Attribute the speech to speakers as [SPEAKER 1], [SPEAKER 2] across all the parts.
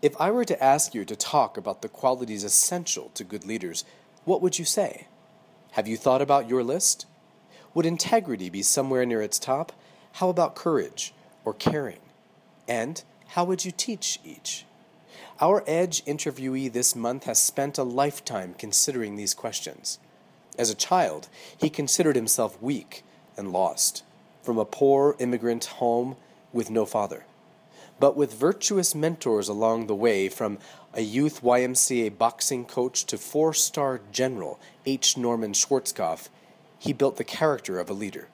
[SPEAKER 1] If I were to ask you to talk about the qualities essential to good leaders, what would you say? Have you thought about your list? Would integrity be somewhere near its top? How about courage or caring? And how would you teach each? Our EDGE interviewee this month has spent a lifetime considering these questions. As a child, he considered himself weak and lost, from a poor immigrant home with no father. But with virtuous mentors along the way, from a youth YMCA boxing coach to four-star General H. Norman Schwarzkopf, he built the character of a leader.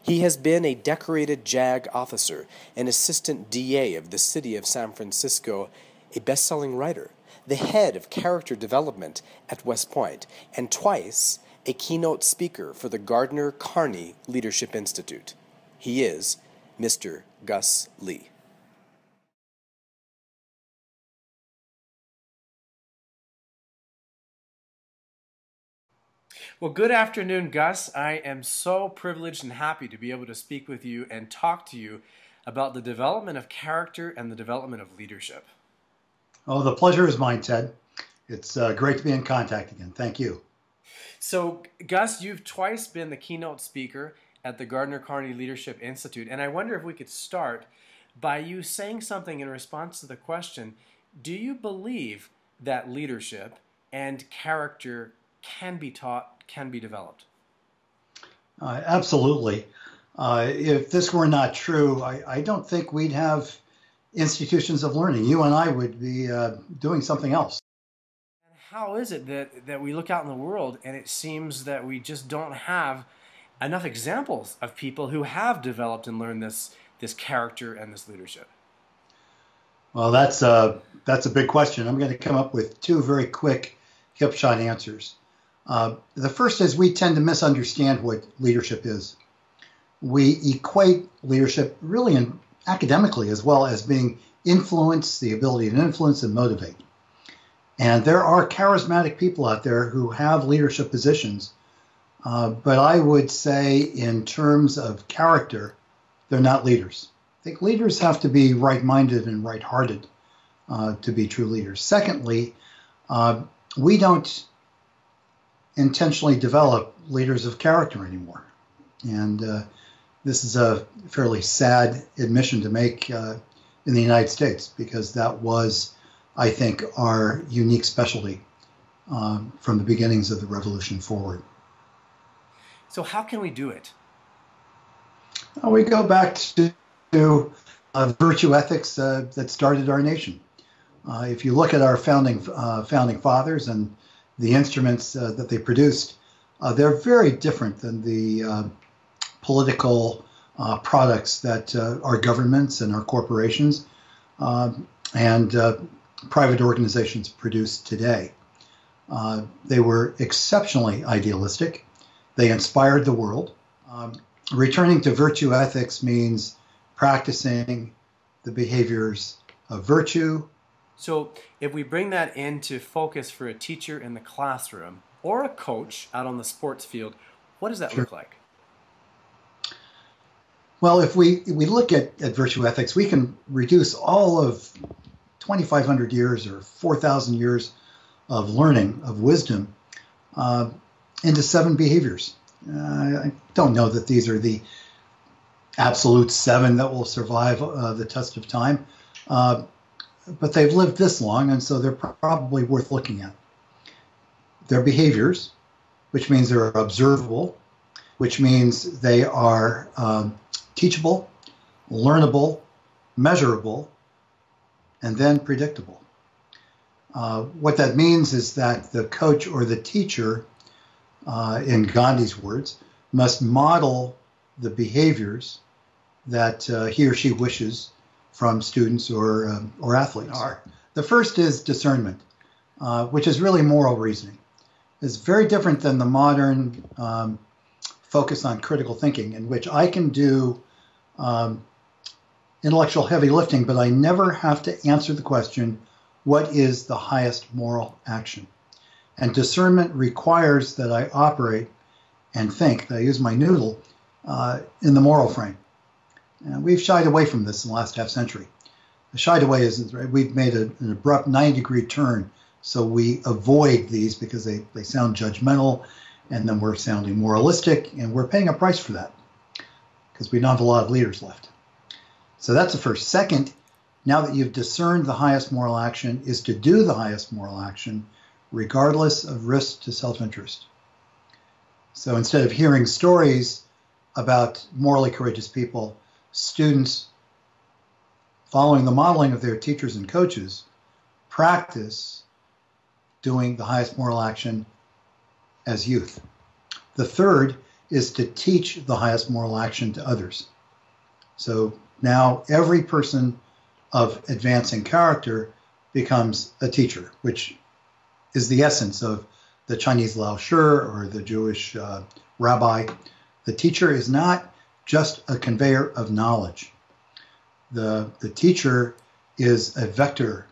[SPEAKER 1] He has been a decorated JAG officer, an assistant DA of the city of San Francisco, a best-selling writer, the head of character development at West Point, and twice a keynote speaker for the Gardner Carney Leadership Institute. He is Mr. Gus Lee. Well, good afternoon, Gus. I am so privileged and happy to be able to speak with you and talk to you about the development of character and the development of leadership.
[SPEAKER 2] Oh, the pleasure is mine, Ted. It's great to be in contact again. Thank you.
[SPEAKER 1] So, Gus, you've twice been the keynote speaker at the Gardner Carney Leadership Institute, and I wonder if we could start by you saying something in response to the question, do you believe that leadership and character can be taught, can be developed?
[SPEAKER 2] Absolutely. If this were not true, I don't think we'd have institutions of learning. You and I would be doing something else.
[SPEAKER 1] And how is it that we look out in the world and it seems that we just don't have enough examples of people who have developed and learned this character and this leadership?
[SPEAKER 2] Well, that's a big question. I'm going to come up with two very quick hip-shot answers. The first is we tend to misunderstand what leadership is. We equate leadership really academically as well as being influence, the ability to influence and motivate. And there are charismatic people out there who have leadership positions, but I would say in terms of character, they're not leaders. I think leaders have to be right-minded and right-hearted to be true leaders. Secondly, we don't intentionally develop leaders of character anymore. And this is a fairly sad admission to make in the United States, because that was, I think, our unique specialty from the beginnings of the revolution forward.
[SPEAKER 1] So how can we do it?
[SPEAKER 2] We go back to virtue ethics that started our nation. If you look at our founding fathers and the instruments that they produced, they're very different than the political products that our governments and our corporations and private organizations produce today. They were exceptionally idealistic. They inspired the world. Returning to virtue ethics means practicing the behaviors of virtue.
[SPEAKER 1] So if we bring that into focus for a teacher in the classroom or a coach out on the sports field, what does that look like?
[SPEAKER 2] Well, if we look at virtue ethics, we can reduce all of 2,500 years or 4,000 years of learning, of wisdom, into 7 behaviors. I don't know that these are the absolute 7 that will survive the test of time, but they've lived this long, and so they're probably worth looking at. They're behaviors, which means they're observable, which means they are teachable, learnable, measurable, and then predictable. What that means is that the coach or the teacher, in Gandhi's words, must model the behaviors that he or she wishes from students or athletes. The first is discernment, which is really moral reasoning. It's very different than the modern focus on critical thinking, in which I can do intellectual heavy lifting, but I never have to answer the question, what is the highest moral action? And discernment requires that I operate and think, that I use my noodle in the moral frame. And we've shied away from this in the last half century. shied away isn't right. We've made an abrupt 90-degree turn, so we avoid these because they sound judgmental, and then we're sounding moralistic, and we're paying a price for that because we don't have a lot of leaders left. So that's the first. Second, now that you've discerned the highest moral action is to do the highest moral action regardless of risk to self-interest. So instead of hearing stories about morally courageous people, students, following the modeling of their teachers and coaches, practice doing the highest moral action as youth. The third is to teach the highest moral action to others. So now every person of advancing character becomes a teacher, which is the essence of the Chinese Lao Shi or the Jewish rabbi. The teacher is not just a conveyor of knowledge. The teacher is a vector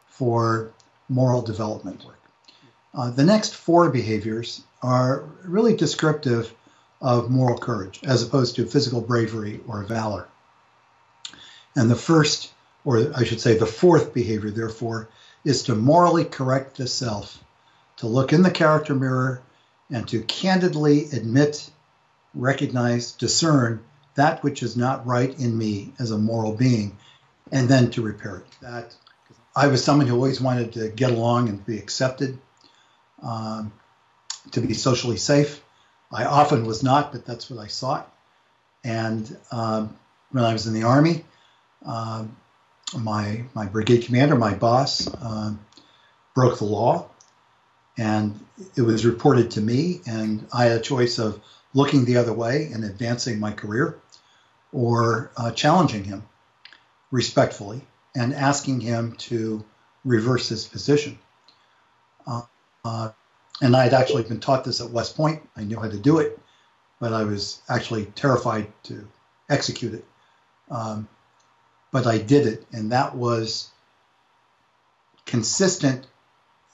[SPEAKER 2] for moral development work. The next four behaviors are really descriptive of moral courage as opposed to physical bravery or valor. And the first, or I should say the fourth behavior, therefore, is to morally correct the self, to look in the character mirror and to candidly admit, recognize, discern that which is not right in me as a moral being, and then to repair it. That I was someone who always wanted to get along and be accepted, to be socially safe. I often was not, but that's what I sought. And when I was in the Army, my brigade commander, my boss, broke the law, and it was reported to me, and I had a choice of looking the other way and advancing my career, or challenging him respectfully and asking him to reverse his position. And I had actually been taught this at West Point. I knew how to do it, but I was actually terrified to execute it. But I did it, and that was consistent,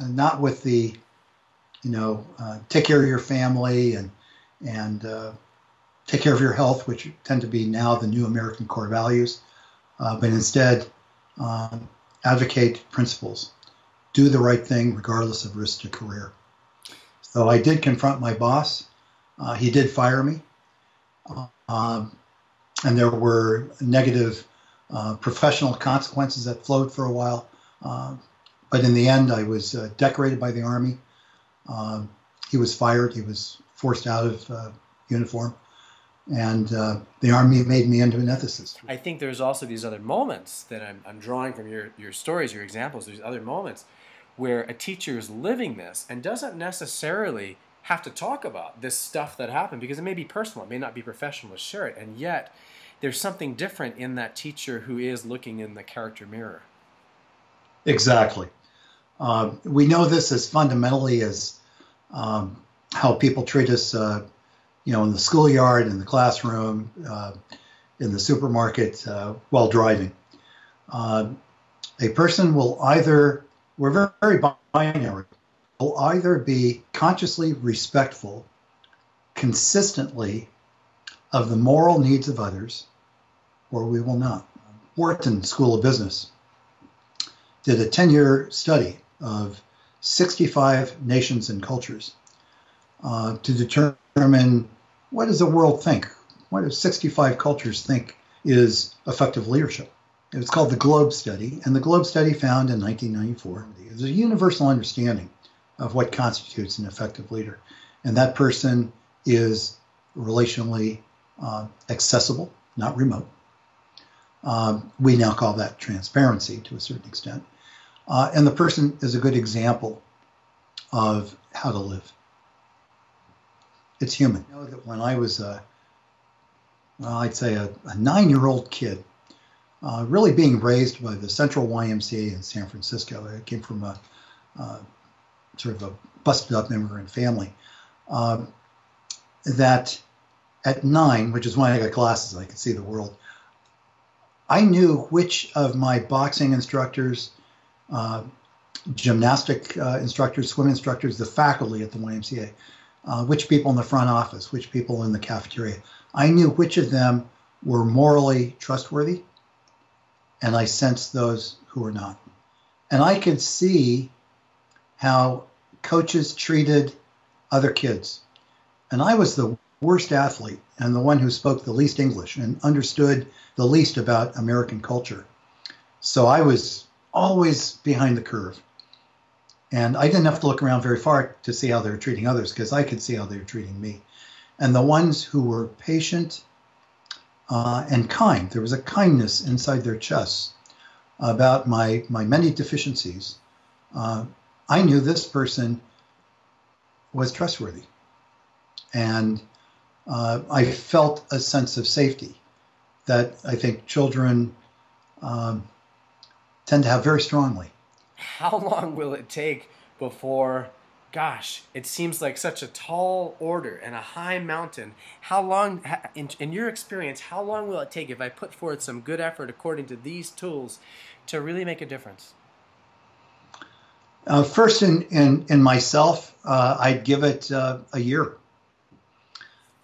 [SPEAKER 2] not with the, take care of your family and take care of your health, which tend to be now the new American core values, but instead advocate principles. Do the right thing regardless of risk to career. So I did confront my boss. He did fire me. And there were negative professional consequences that flowed for a while. But in the end, I was decorated by the Army. He was fired. He was forced out of uniform. And the Army made me into an ethicist.
[SPEAKER 1] I think there's also these other moments that I'm drawing from your stories, your examples. There's other moments where a teacher is living this and doesn't necessarily have to talk about this stuff that happened because it may be personal, it may not be professional to share it, and yet there's something different in that teacher who is looking in the character mirror.
[SPEAKER 2] Exactly. We know this as fundamentally as how people treat us, in the schoolyard, in the classroom, in the supermarket, while driving. A person will either, we're very, very binary, will either be consciously respectful, consistently of the moral needs of others, or we will not. Wharton School of Business did a 10-year study of 65 nations and cultures to determine what does the world think? What do 65 cultures think is effective leadership? It was called the Globe Study, and the Globe Study found in 1994 there's a universal understanding of what constitutes an effective leader, and that person is relationally accessible, not remote. We now call that transparency to a certain extent, and the person is a good example of how to live. It's human. I know that when I was, I'd say a 9-year-old kid, really being raised by the Central YMCA in San Francisco. I came from a sort of a busted-up immigrant family. That at 9, which is when I got glasses and I could see the world, I knew which of my boxing instructors, gymnastic instructors, swim instructors, the faculty at the YMCA, which people in the front office, which people in the cafeteria. I knew which of them were morally trustworthy and I sensed those who were not. And I could see how coaches treated other kids. And I was the worst athlete and the one who spoke the least English and understood the least about American culture. So I was always behind the curve. And I didn't have to look around very far to see how they were treating others, because I could see how they were treating me. And the ones who were patient and kind, there was a kindness inside their chests about my many deficiencies. I knew this person was trustworthy. And I felt a sense of safety that I think children tend to have very strongly.
[SPEAKER 1] How long will it take before, gosh, it seems like such a tall order and a high mountain. How long, in your experience, how long will it take if I put forth some good effort according to these tools to really make a difference?
[SPEAKER 2] First, in myself, I'd give it a year.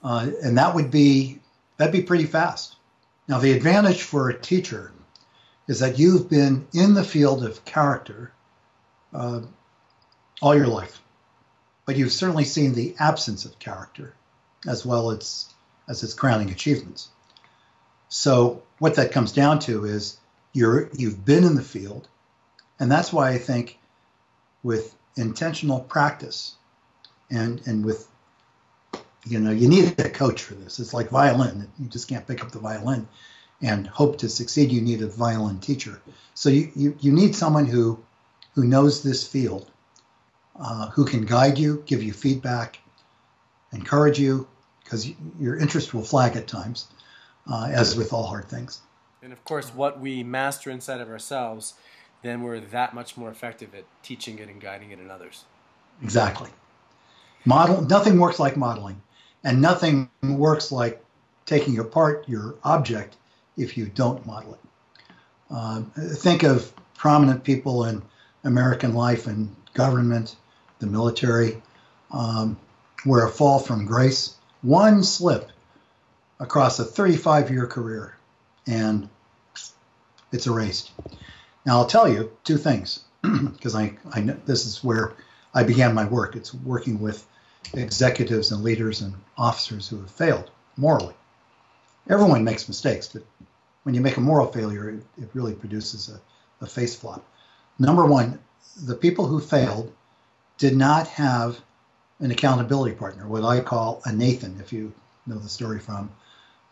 [SPEAKER 2] And that'd be pretty fast. Now, the advantage for a teacher is that you've been in the field of character all your life, but you've certainly seen the absence of character as well as its crowning achievements. So what that comes down to is you've been in the field, and that's why I think with intentional practice and with, you need a coach for this. It's like violin. You just can't pick up the violin and hope to succeed. You need a violin teacher. So you need someone who knows this field, who can guide you, give you feedback, encourage you, because your interest will flag at times, as with all hard things.
[SPEAKER 1] And of course, what we master inside of ourselves, then we're that much more effective at teaching it and guiding it in others.
[SPEAKER 2] Exactly. Nothing works like modeling, and nothing works like taking apart your object if you don't model it. Think of prominent people in American life and government, the military, where a fall from grace, one slip across a 35-year career, and it's erased. Now, I'll tell you two things, because I know this is where I began my work. It's working with executives and leaders and officers who have failed morally. Everyone makes mistakes, but when you make a moral failure, it really produces a face flop. Number one, the people who failed did not have an accountability partner, what I call a Nathan, if you know the story from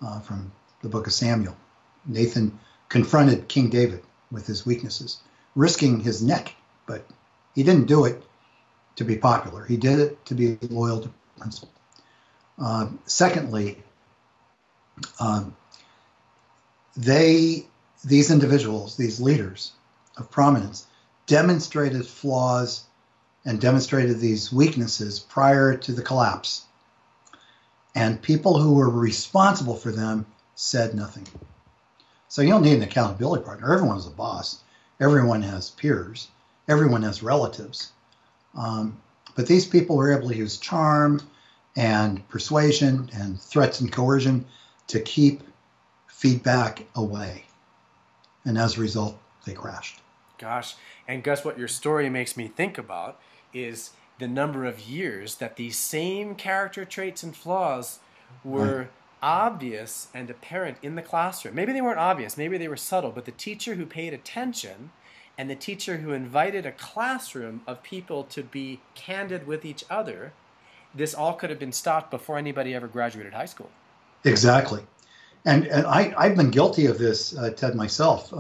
[SPEAKER 2] the book of Samuel. Nathan confronted King David with his weaknesses, risking his neck, but he didn't do it to be popular. He did it to be loyal to principle. Secondly, these individuals, these leaders of prominence, demonstrated flaws and demonstrated these weaknesses prior to the collapse. And people who were responsible for them said nothing. So you don't need an accountability partner. Everyone's a boss. Everyone has peers. Everyone has relatives. But these people were able to use charm and persuasion and threats and coercion to keep feedback away. And as a result, they crashed.
[SPEAKER 1] Gosh, and Gus, what your story makes me think about is the number of years that these same character traits and flaws were obvious and apparent in the classroom. Maybe they weren't obvious, maybe they were subtle, but the teacher who paid attention and the teacher who invited a classroom of people to be candid with each other, this all could have been stopped before anybody ever graduated high school.
[SPEAKER 2] Exactly. And I've been guilty of this, Ted, myself.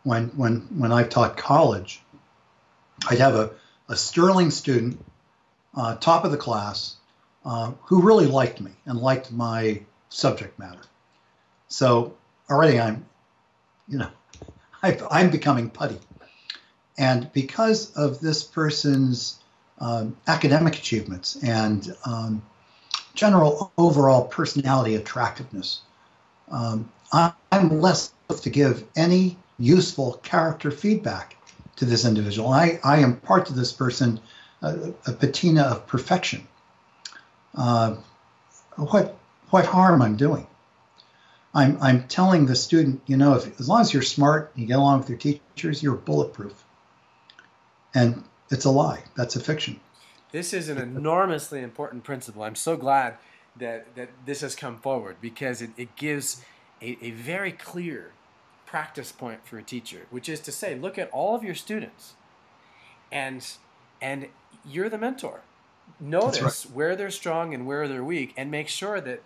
[SPEAKER 2] When I've taught college, I'd have a sterling student, top of the class, who really liked me and liked my subject matter. So already I'm becoming putty. And because of this person's academic achievements and general overall personality attractiveness, I'm less to give any useful character feedback to this individual. I impart to this person a patina of perfection. What harm I'm doing? I'm telling the student, you know, as long as you're smart and you get along with your teachers, you're bulletproof. And it's a lie. That's a fiction.
[SPEAKER 1] This is an enormously important principle. I'm so glad that this has come forward, because it gives a very clear practice point for a teacher, which is to say, look at all of your students, and you're the mentor. Notice where they're strong and where they're weak, and make sure that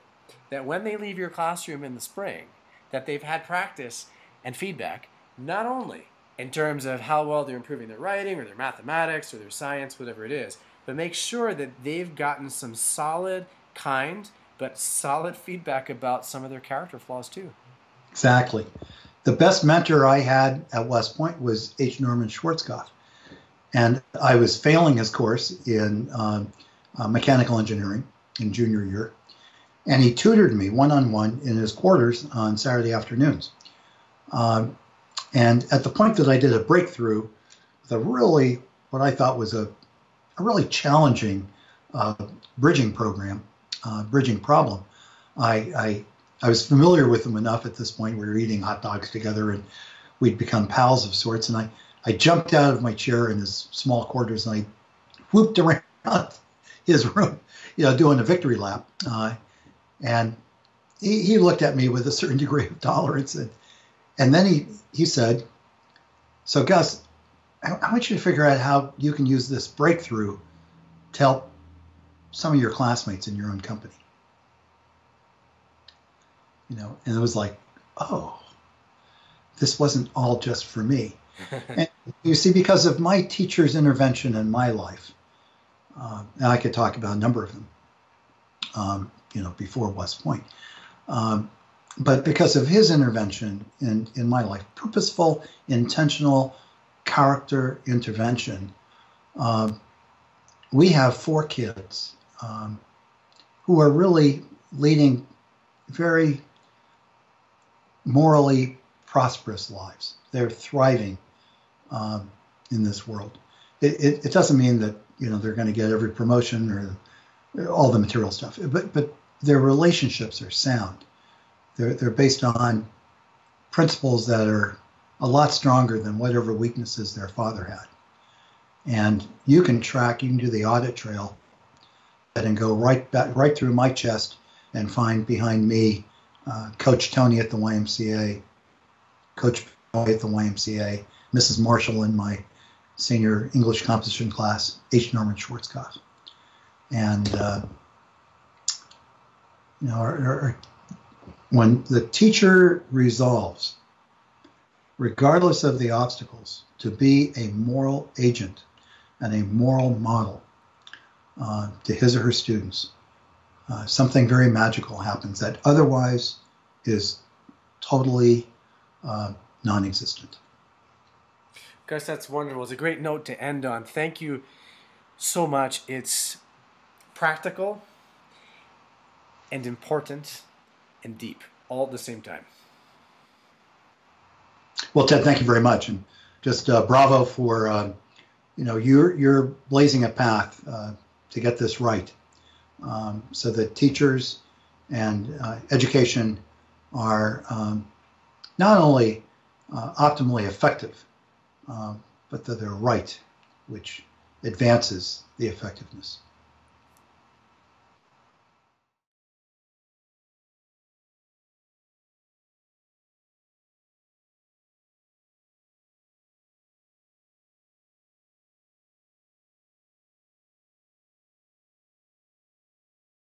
[SPEAKER 1] when they leave your classroom in the spring, that they've had practice and feedback, not only in terms of how well they're improving their writing or their mathematics or their science, whatever it is, but make sure that they've gotten some solid, kind, but solid feedback about some of their character flaws too.
[SPEAKER 2] Exactly. The best mentor I had at West Point was H. Norman Schwarzkopf. And I was failing his course in mechanical engineering in junior year. And he tutored me one-on-one in his quarters on Saturday afternoons. And at the point that I did a breakthrough with a really, what I thought was a really challenging bridging program, bridging problem, I was familiar with him enough at this point. We were eating hot dogs together and we'd become pals of sorts. And I jumped out of my chair in his small quarters and I whooped around his room, you know, doing a victory lap. And he looked at me with a certain degree of tolerance. And then he said, so Gus, I want you to figure out how you can use this breakthrough to help some of your classmates in your own company. You know, and it was like, oh, this wasn't all just for me. And you see, because of my teacher's intervention in my life, and I could talk about a number of them, you know, before West Point, but because of his intervention in my life, purposeful, intentional character intervention, we have 4 kids who are really leading very morally prosperous lives. They're thriving in this world. It doesn't mean that, you know, they're going to get every promotion or all the material stuff, but their relationships are sound. They're based on principles that are a lot stronger than whatever weaknesses their father had. And you can do the audit trail and go right through my chest and find behind me Coach Tony at the YMCA, Coach Boy at the YMCA, Mrs. Marshall in my senior English composition class, H. Norman Schwarzkopf. And, you know, when the teacher resolves, regardless of the obstacles, to be a moral agent and a moral model to his or her students, something very magical happens that otherwise is totally non-existent.
[SPEAKER 1] Gus, that's wonderful. It's a great note to end on. Thank you so much. It's practical and important and deep all at the same time.
[SPEAKER 2] Well, Ted, thank you very much, and just bravo for you know, you're blazing a path to get this right, so that teachers and education are not only optimally effective, but that they're right, which advances the effectiveness.